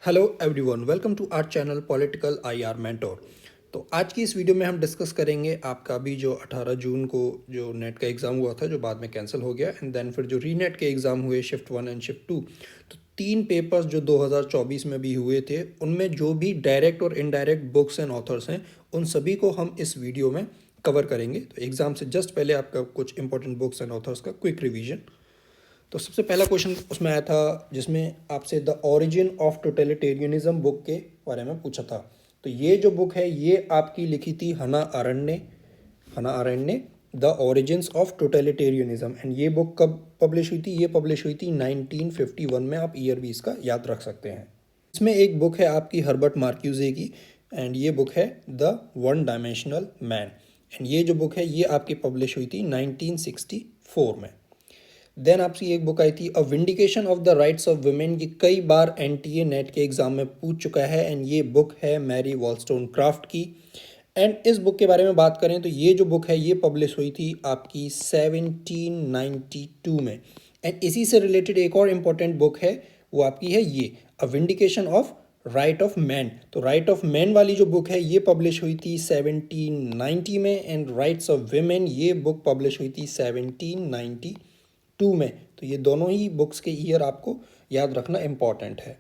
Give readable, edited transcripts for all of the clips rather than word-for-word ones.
Hello everyone, welcome to our channel political IR mentor. तो आज की इस वीडियो में हम डिस्कस करेंगे आपका भी जो 18 जून को जो नेट का एग्ज़ाम हुआ था, जो बाद में कैंसिल हो गया, एंड देन फिर जो रीनेट के एग्ज़ाम हुए शिफ्ट 1 एंड शिफ्ट 2। तो तीन पेपर्स जो 2024 में भी हुए थे, उनमें जो भी डायरेक्ट और इनडायरेक्ट बुक्स एंड ऑथर्स हैं, उन सभी को हम इस वीडियो में कवर करेंगे। तो एग्ज़ाम से जस्ट पहले आपका कुछ इंपॉर्टेंट बुक्स एंड ऑथर्स का क्विक रिवीजन। तो सबसे पहला क्वेश्चन उसमें आया था जिसमें आपसे the origin of totalitarianism book के बारे में पूछा था। तो ये जो बुक है ये आपकी लिखी थी हना अरेंड ने the origins of totalitarianism. And ये बुक कब पब्लिश हुई थी? ये पब्लिश हुई थी 1951 में। आप ईयर भी इसका याद रख सकते हैं। इसमें एक बुक है आपकी हर्बर्ट मार्क्यूजे की, एंड ये बुक है the one dimensional man. And ये जो बुक है ये आपकी पब्लिश हुई थी 1964 में। देन आपसे एक बुक आई थी a vindication of the rights of women. ये कई बार एनटीए नेट के एग्जाम में पूछ चुका है, एंड ये बुक है मैरी वॉलस्टोनक्राफ्ट की। एंड इस बुक के बारे में बात करें तो ये जो बुक है ये पब्लिश हुई थी आपकी 1792 में। एंड इसी से रिलेटेड एक और इम्पोर्टेंट बुक है, वो आपकी है ये a vindication of right of man. तो राइट ऑफ मैन वाली जो बुक है ये पब्लिश हुई थी 1790 में, एंड राइट्स ऑफ विमेन ये बुक पब्लिश हुई थी 1792 में। तो ये दोनों ही बुक्स के ईयर आपको याद रखना इम्पॉर्टेंट है।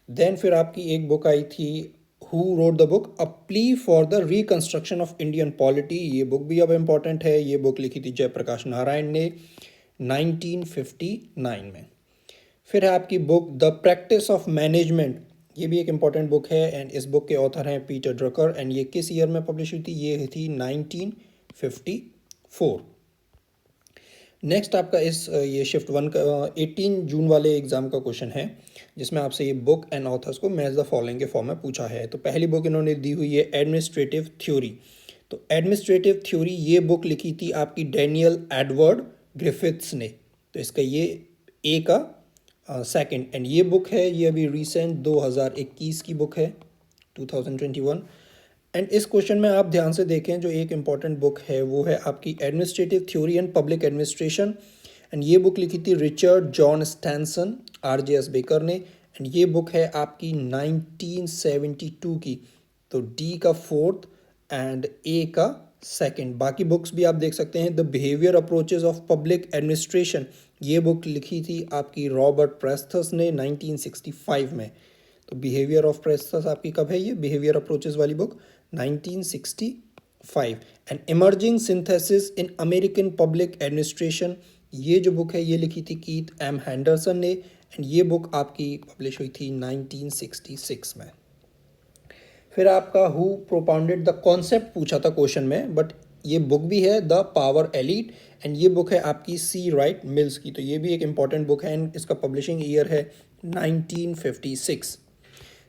देन फिर आपकी एक बुक आई थी who wrote the book a plea for the reconstruction of Indian polity. ये बुक भी अब इम्पॉर्टेंट है। ये बुक लिखी थी जयप्रकाश नारायण ने 1959 में। फिर है आपकी book the practice of management. ये भी एक इम्पॉर्टेंट बुक है, एंड इस बुक के ऑथर हैं पीटर ड्रकर। एंड ये किस ईयर में पब्लिश हुई थी? ये थी 1954। नेक्स्ट आपका ये शिफ्ट 1 का 18 जून वाले एग्जाम का क्वेश्चन है, जिसमें आपसे ये बुक एंड ऑथर्स को मैच द फॉलोइंग के फॉर्म में पूछा है। तो पहली बुक इन्होंने दी हुई है एडमिनिस्ट्रेटिव थ्योरी। तो एडमिनिस्ट्रेटिव थ्योरी ये बुक लिखी थी आपकी डैनियल एडवर्ड ग्रिफिथ्स ने। तो इसका ये ए का सेकंड। एंड ये बुक है ये अभी रिसेंट 2021 की बुक है, 2021। एंड इस क्वेश्चन में आप ध्यान से देखें, जो एक इम्पॉर्टेंट बुक है वो है आपकी administrative theory and public administration. And ये बुक लिखी थी रिचर्ड जॉन स्टैनसन आरजेएस बेकर ने। एंड ये बुक है आपकी 1972 की। तो डी का फोर्थ एंड ए का सेकंड। बाकी बुक्स भी आप देख सकते हैं। The behaviour approaches of public administration ये बुक लिखी थी आपकी रॉबर्ट प्रेस्थस ने 1965 में। तो बिहेवियर ऑफ प्रेस्थस आपकी कब है? ये बिहेवियर अप्रोचेज वाली book 1965। And emerging synthesis in American public administration ये जो बुक है ये लिखी थी कीथ एम हैंडरसन ने। एंड ये बुक आपकी पब्लिश हुई थी 1966 में। फिर आपका हु प्रोपाउंडेड द कॉन्सेप्ट पूछा था क्वेश्चन में, बट ये बुक भी है द पावर एलीट। एंड ये बुक है आपकी सी राइट मिल्स की। तो ये भी एक इम्पॉर्टेंट बुक है, एंड इसका पब्लिशिंग ईयर है 1956।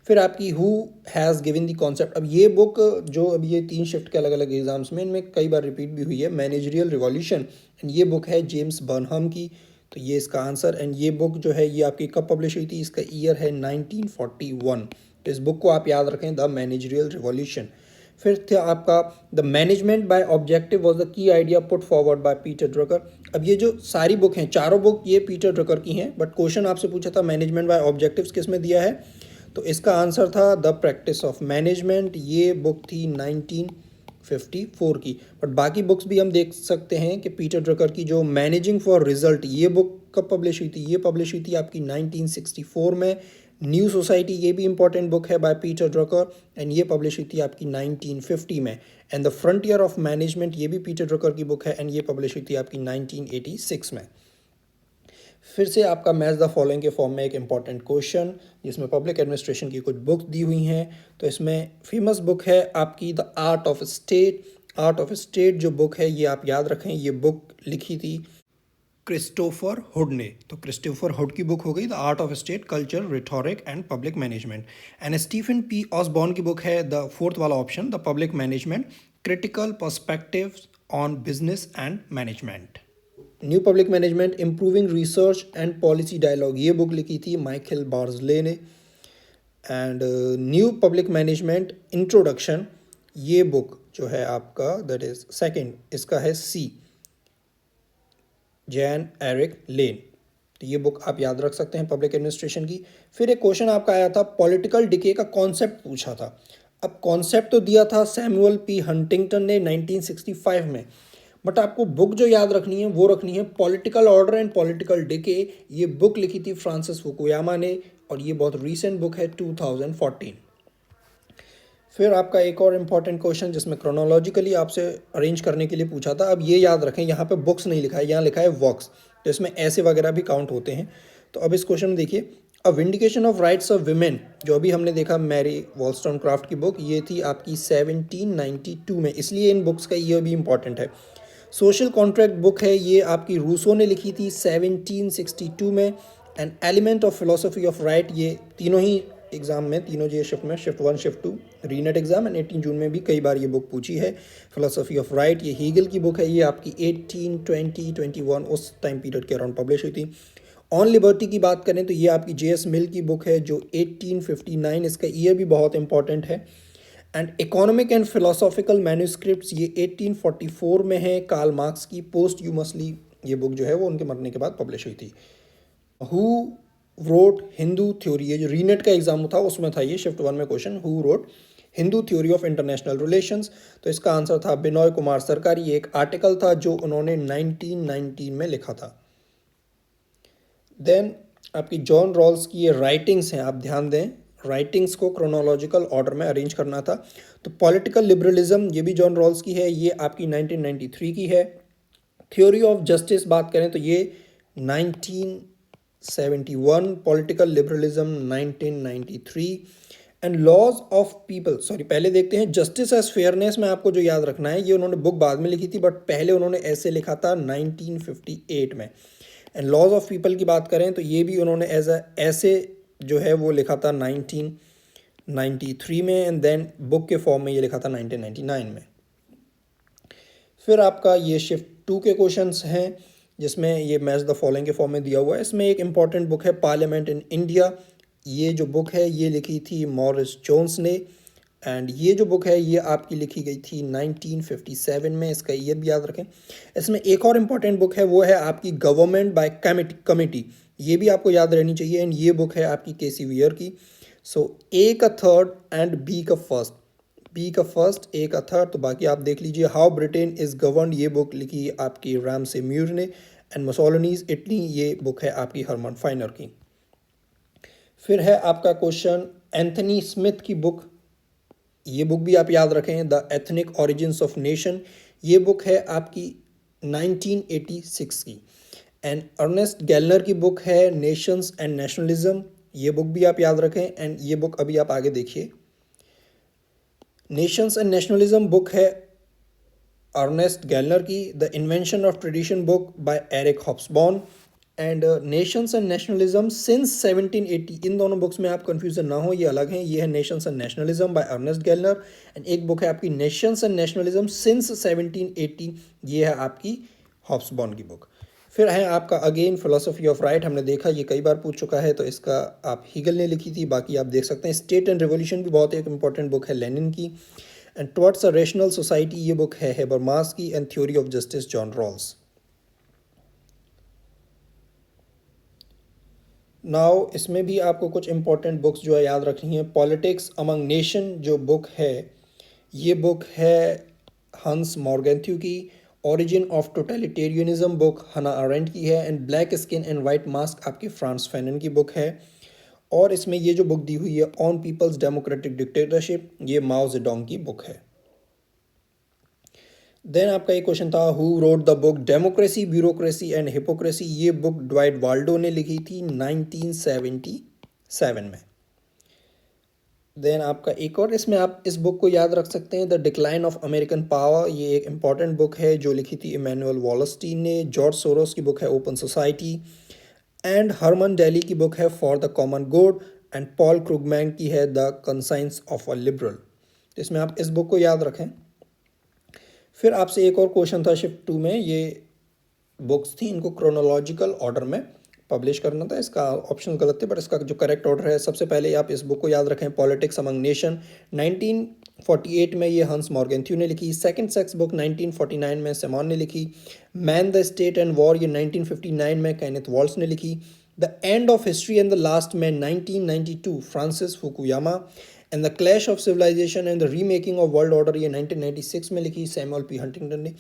फिर आपकी who has given the concept. अब ये बुक जो अब ये तीन शिफ्ट के अलग अलग एग्जाम्स में इनमें कई बार रिपीट भी हुई है, मैनेजरियल रिवॉल्यूशन। एंड ये बुक है जेम्स बर्नहम की। तो ये इसका आंसर। एंड ये बुक जो है ये आपकी कब पब्लिश हुई थी? इसका ईयर है 1941। तो इस बुक को आप याद रखें, द मैनेजरियल रिवॉल्यूशन। फिर थे आपका the management by objective was the key idea put forward by Peter Drucker. अब ये जो सारी बुक हैं, चारों बुक ये पीटर ड्रकर की हैं, बट क्वेश्चन आपसे पूछा था मैनेजमेंट बाय ऑब्जेक्टिव्स किस में दिया है? तो इसका आंसर था द प्रैक्टिस ऑफ मैनेजमेंट। ये बुक थी 1954 की। बट बाकी बुक्स भी हम देख सकते हैं कि पीटर ड्रकर की जो मैनेजिंग फॉर रिजल्ट ये बुक कब पब्लिश हुई थी? ये पब्लिश हुई थी आपकी 1964 में। न्यू सोसाइटी ये भी इंपॉर्टेंट बुक है बाय पीटर ड्रकर, एंड ये पब्लिश हुई थी आपकी 1950 में। And the frontier of management ये भी पीटर ड्रकर की बुक है, एंड ये पब्लिश हुई थी आपकी 1986 में। फिर से आपका मैच द फॉलोइंग के फॉर्म में एक इंपॉर्टेंट क्वेश्चन, जिसमें पब्लिक एडमिनिस्ट्रेशन की कुछ बुक्स दी हुई हैं। तो इसमें फेमस बुक है आपकी the art of state. Art of state जो बुक है ये आप याद रखें, ये बुक लिखी थी क्रिस्टोफर हुड ने। तो क्रिस्टोफर हुड की बुक हो गई the art of state, culture, rhetoric and public management. And Stephen P Osborne की बुक है द फोर्थ वाला option, the public management, critical perspective on business and management. New public management, improving research and policy dialogue ये book लिखी थी Michael Barzelay ने। And new public management introduction ये book जो है आपका दैट इज सेकंड, इसका है सी जैन एरिक लेन। तो ये बुक आप याद रख सकते हैं पब्लिक एडमिनिस्ट्रेशन की। फिर एक क्वेश्चन आपका आया था, पॉलिटिकल डिके का कॉन्सेप्ट पूछा था। अब कॉन्सेप्ट तो दिया था सैमुअल पी हंटिंगटन ने 1965 में, बट आपको बुक जो याद रखनी है वो रखनी है political order and political decay. ये बुक लिखी थी फ्रांसिस फुकुयामा ने और ये बहुत रीसेंट बुक है 2014। फिर आपका एक और इम्पॉर्टेंट क्वेश्चन जिसमें क्रोनोलॉजिकली आपसे अरेंज करने के लिए पूछा था। अब ये याद रखें, यहाँ पे बुक्स नहीं लिखा है, यहाँ लिखा है वर्क्स, तो इसमें ऐसे वगैरह भी काउंट होते हैं। तो अब इस क्वेश्चन में देखिए, a vindication of rights of women, जो अभी हमने देखा मैरी वॉलस्टोनक्राफ्ट की बुक, ये थी आपकी 1792 में, इसलिए इन बुक्स का ये भी इंपॉर्टेंट है। सोशल कॉन्ट्रैक्ट बुक है, ये आपकी रूसो ने लिखी थी 1762 में। And element of philosophy of right, ये तीनों ही एग्जाम में, तीनों जे शिफ्ट में, शिफ्ट 1 शिफ्ट 2 रीनेट एग्जाम एंड 18 जून में भी कई बार ये बुक पूछी है। फिलोसफी ऑफ राइट ये हीगल की बुक है, ये आपकी 1820-21 उस टाइम पीरियड के अराउंड पब्लिश हुई थी। ऑन लिबर्टी की बात करें तो ये आपकी जेएस मिल की बुक है जो 1859, इसका ईयर भी बहुत इंपॉर्टेंट है। And economic and philosophical manuscripts ये 1844 में है, कार्ल मार्क्स की, पोस्ट यूमसली ये बुक जो है वो उनके मरने के बाद पब्लिश हुई थी। हु रोट हिंदू थ्योरी, ये जो रीनेट का एग्जाम था उसमें था ये शिफ्ट 1 में question, who wrote Hindu theory of international relations, तो इसका आंसर था बिनोय कुमार सरकारी। ये एक आर्टिकल था जो उन्होंने 1919 में लिखा था। देन आपकी जॉन रॉल्स की ये राइटिंग्स हैं, आप ध्यान दें, राइटिंग्स को क्रोनोलॉजिकल ऑर्डर में अरेंज करना था। तो पॉलिटिकल लिबरलिज्म ये भी जॉन रॉल्स की है, ये आपकी 1993 की है। थ्योरी ऑफ जस्टिस बात करें तो ये 1971, political liberalism 1993। And laws of people, sorry पहले देखते हैं जस्टिस एज फेयरनेस में आपको जो याद रखना है, ये उन्होंने बुक बाद में लिखी थी बट पहले उन्होंने ऐसे लिखा था 1958 में। एंड लॉज ऑफ पीपल की बात करें तो ये भी उन्होंने एज अ ऐसे जो है वो लिखा था 1993 में, एंड देन बुक के फॉर्म में ये लिखा था 1999 में। फिर आपका ये शिफ्ट 2 के क्वेश्चंस हैं जिसमें ये मैच द फॉलोइंग के फॉर्म में दिया हुआ है। इसमें एक इंपॉर्टेंट बुक है पार्लियामेंट इन इंडिया, ये जो बुक है ये लिखी थी मॉरिस जोन्स ने। एंड ये जो बुक है ये आपकी लिखी गई थी 1957 में, इसका ईयर भी याद रखें। इसमें एक और इम्पॉर्टेंट बुक है वो है आपकी गवर्नमेंट बाय कमिटी, ये भी आपको याद रहनी चाहिए। एंड ये बुक है आपकी केसी वियर की। सो ए का थर्ड एंड बी का फर्स्ट, बी का फर्स्ट ए का थर्ड, तो बाकी आप देख लीजिए। हाउ ब्रिटेन इज गवर्नड, ये बुक लिखी आपकी रैम से म्यूर ने। एंड मुसोलिनीज इटली, ये बुक है आपकी हरमन फाइनर की। फिर है आपका क्वेश्चन एंथनी स्मिथ की बुक, ये बुक भी आप याद रखें, the ethnic origins of nation, ये बुक है आपकी 1986 की। एंड अर्नेस्ट गैलनर की बुक है नेशंस एंड नेशनलिज्म, ये बुक भी आप याद रखें। एंड ये बुक अभी आप आगे देखिए, नेशंस एंड नेशनलिज्म बुक है अर्नेस्ट गैलनर की। The invention of tradition book by Eric Hobsbawm. And nations and nationalism since 1780, इन दोनों बुक्स में आप कंफ्यूजन ना हो, ये अलग हैं। ये है nations and nationalism by Ernest Gellner, and एक बुक है आपकी नेशंस एंड नेशनलिज्म सिंस 1780, ये है आपकी हॉब्सबॉर्न की बुक। फिर है आपका अगेन फिलोसफी ऑफ राइट, हमने देखा ये कई बार पूछ चुका है, तो इसका आप हीगल ने लिखी थी, बाकी आप देख सकते हैं। स्टेट एंड रिवोल्यूशन भी बहुत एक इंपॉर्टेंट बुक है लेनिन की। And towards a rational society, ये बुक है हेबरमास की। And theory of justice John Rawls. Now इसमें भी आपको कुछ इंपॉर्टेंट बुक्स जो है याद रखनी है। पॉलिटिक्स अमंग नेशन जो बुक है, ये बुक है हंस मॉर्गेंथ्यू की। ओरिजिन ऑफ टोटलिटेरियनिज्म बुक हना अरेंट की है। And black skin and white mask आपके फ्रांस फैनन की बुक है। और इसमें ये जो बुक दी हुई है ऑन पीपल्स डेमोक्रेटिक डिक्टेटरशिप, ये माओ जेडोंग की बुक है। देन आपका एक क्वेश्चन था who wrote the book democracy bureaucracy and hypocrisy, ये बुक ड्वाइट वाल्डो ने लिखी थी 1977 में। देन आपका एक और, इसमें आप इस बुक को याद रख सकते हैं, the decline of American power, ये एक इंपॉर्टेंट बुक है जो लिखी थी इमैनुअल वॉलस्टीन ने। जॉर्ज सोरोस की बुक है open society. And Herman Daly की बुक है for the common good. And Paul Krugman की है the conscience of a liberal. तो इसमें आप इस बुक को याद रखें। फिर आपसे एक और क्वेश्चन था शिफ्ट 2 में, ये बुक्स थी, इनको क्रोनोलॉजिकल ऑर्डर में पब्लिश करना था। इसका ऑप्शन गलत थे बट इसका जो करेक्ट ऑर्डर है, सबसे पहले आप इस बुक को याद रखें, पॉलिटिक्स अमंग नेशन, 1948 में ये हंस मॉर्गेंथ्यू ने लिखी। सेकंड सेक्स बुक 1949 में सिमोन ने लिखी। Man the state and war, ये 1959 में केनेथ वॉल्स ने लिखी। The end of history and the last man 1992 Francis Fukuyama, and the clash of civilisation and the remaking of world order ये 1996 में लिखी सैमुअल पी हंटिंगटन ने।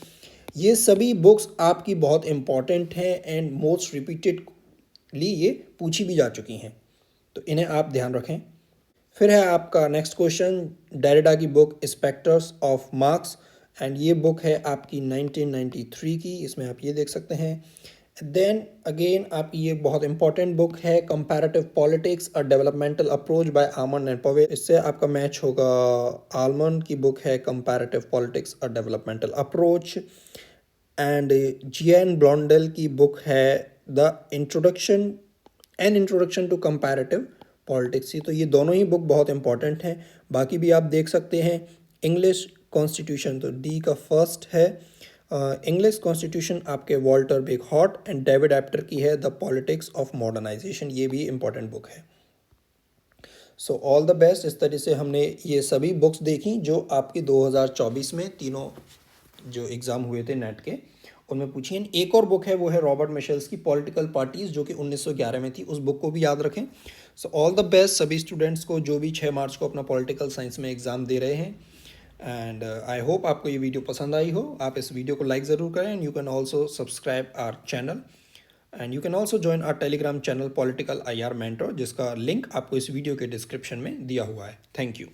ये सभी बुक्स आपकी बहुत इंपॉर्टेंट हैं एंड मोस्ट रिपीटेडली ये पूछी भी जा चुकी हैं, तो इन्हें आप ध्यान रखें। फिर है आपका नेक्स्ट क्वेश्चन, डेरिडा की book spectres of marks, and ये बुक है आपकी 1993 की, इसमें आप ये देख सकते हैं। देन अगेन आपकी ये बहुत इंपॉर्टेंट बुक है comparative politics a developmental approach by Almond and Powell, इससे आपका मैच होगा। आलमंड की बुक है comparative politics a developmental approach, and G N Blondel की बुक है the introduction to comparative politics. तो ये दोनों ही बुक बहुत इंपॉर्टेंट हैं। बाकी भी आप देख सकते हैं। इंग्लिश कॉन्स्टिट्यूशन तो डी का फर्स्ट है। इंग्लिश कॉन्स्टिट्यूशन आपके वॉल्टर बेकहॉर्ट एंड डेविड एप्टर की है द पॉलिटिक्स ऑफ मॉडर्नाइजेशन, ये भी इंपॉर्टेंट बुक है। So all the best. इस तरह से हमने ये सभी बुक्स देखी जो आपकी 2024 में तीनों जो एग्ज़ाम हुए थे नेट के उनमें पूछी हैं। एक और बुक है वो है रॉबर्ट मिशेल्स की पॉलिटिकल पार्टीज़ जो कि 1911 में थी, उस बुक को भी याद रखें। सो ऑल द बेस्ट सभी स्टूडेंट्स को जो भी 6 मार्च को अपना पॉलिटिकल साइंस में एग्ज़ाम दे रहे हैं। एंड आई होप आपको ये वीडियो पसंद आई हो। आप इस वीडियो को लाइक ज़रूर करें and you can also subscribe our channel and you can also join our Telegram channel political IR mentor, जिसका लिंक आपको इस वीडियो के डिस्क्रिप्शन में दिया हुआ है। Thank you.